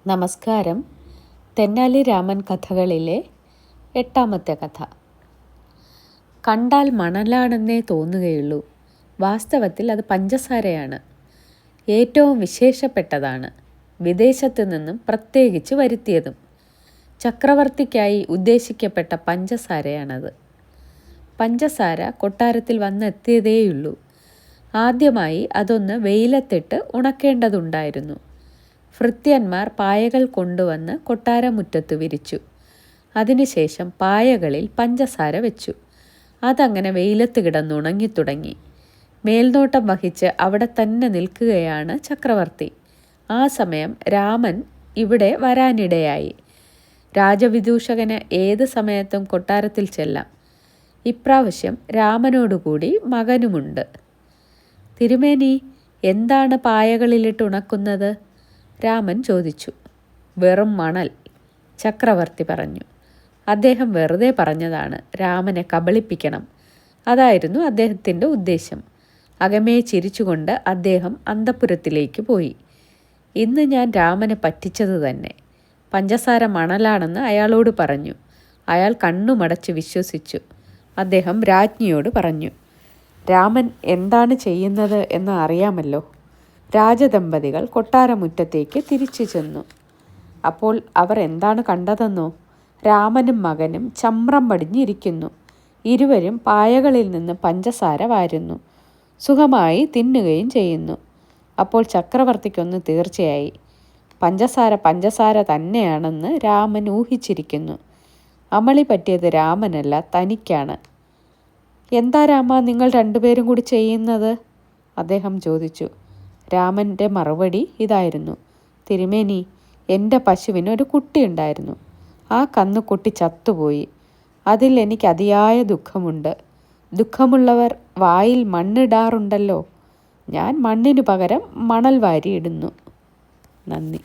നമസ്കാരം. തെന്നാലി രാമൻ കഥകളിലെ 8ാമത്തെ കഥ. കണ്ടാൽ മണലാണെന്നേ തോന്നുകയുള്ളൂ. വാസ്തവത്തിൽ അത് പഞ്ചസാരയാണ്. ഏറ്റവും വിശേഷപ്പെട്ടതാണ്. വിദേശത്തു നിന്നും പ്രത്യേകിച്ച് വരുത്തിയതും. ചക്രവർത്തിക്കായി ഉദ്ദേശിക്കപ്പെട്ട പഞ്ചസാരയാണത്. പഞ്ചസാര കൊട്ടാരത്തിൽ വന്നെത്തിയതേയുള്ളൂ. ആദ്യമായി അതൊന്ന് വെയിലത്തിട്ട് ഉണക്കേണ്ടതുണ്ടായിരുന്നു. ഭൃത്യന്മാർ പായകൾ കൊണ്ടുവന്ന് കൊട്ടാരമുറ്റത്ത് വിരിച്ചു. അതിനുശേഷം പായകളിൽ പഞ്ചസാര വെച്ചു. അതങ്ങനെ വെയിലത്ത് കിടന്നുണങ്ങിത്തുടങ്ങി. മേൽനോട്ടം വഹിച്ച് അവിടെ തന്നെ നിൽക്കുകയാണ് ചക്രവർത്തി. ആ സമയം രാമൻ ഇവിടെ വരാനിടയായി. രാജവിദൂഷകന് ഏത് സമയത്തും കൊട്ടാരത്തിൽ ചെല്ലാം. ഇപ്രാവശ്യം രാമനോടുകൂടി മകനുമുണ്ട്. തിരുമേനി, എന്താണ് പായകളിലിട്ട് ഉണക്കുന്നത്? രാമൻ ചോദിച്ചു. വെറും മണൽ, ചക്രവർത്തി പറഞ്ഞു. അദ്ദേഹം വെറുതെ പറഞ്ഞതാണ്. രാമനെ കബളിപ്പിക്കണം. അതായിരുന്നു അദ്ദേഹത്തിൻ്റെ ഉദ്ദേശം. അകമേ ചിരിച്ചുകൊണ്ട് അദ്ദേഹം അന്തഃപുരത്തിലേക്ക് പോയി. ഇന്ന് ഞാൻ രാമനെ പറ്റിച്ചത് തന്നെ. പഞ്ചസാര മണലാണെന്ന് അയാളോട് പറഞ്ഞു. അയാൾ കണ്ണുമടച്ച് വിശ്വസിച്ചു. അദ്ദേഹം രാജ്ഞിയോട് പറഞ്ഞു, രാമൻ എന്താണ് ചെയ്യുന്നത് എന്ന് അറിയാമല്ലോ. രാജദമ്പതികൾ കൊട്ടാരമുറ്റത്തേക്ക് തിരിച്ചു ചെന്നു. അപ്പോൾ അവർ എന്താണ് കണ്ടതെന്നോ? രാമനും മകനും ചമ്രം പടിഞ്ഞിരിക്കുന്നു. ഇരുവരും പായകളിൽ നിന്ന് പഞ്ചസാര വാരുന്നു. സുഖമായി തിന്നുകയും ചെയ്യുന്നു. അപ്പോൾ ചക്രവർത്തിക്കൊന്ന് തീർച്ചയായി. പഞ്ചസാര തന്നെയാണെന്ന് രാമൻ ഊഹിച്ചിരിക്കുന്നു. അമളി പറ്റിയത് രാമനല്ല, തനിക്കാണ്. എന്താ രാമ നിങ്ങൾ രണ്ടുപേരും കൂടി ചെയ്യുന്നത്? അദ്ദേഹം ചോദിച്ചു. രാമൻ്റെ മറുപടി ഇതായിരുന്നു. തിരുമേനി, എൻ്റെ പശുവിന് ഒരു കുട്ടിയുണ്ടായിരുന്നു. ആ കന്നുകുട്ടി ചത്തുപോയി. അതിൽ എനിക്ക് അതിയായ ദുഃഖമുണ്ട്. ദുഃഖമുള്ളവർ വായിൽ മണ്ണിടാറുണ്ടല്ലോ. ഞാൻ മണ്ണിനു പകരം മണൽ വാരിയിടുന്നു. നന്ദി.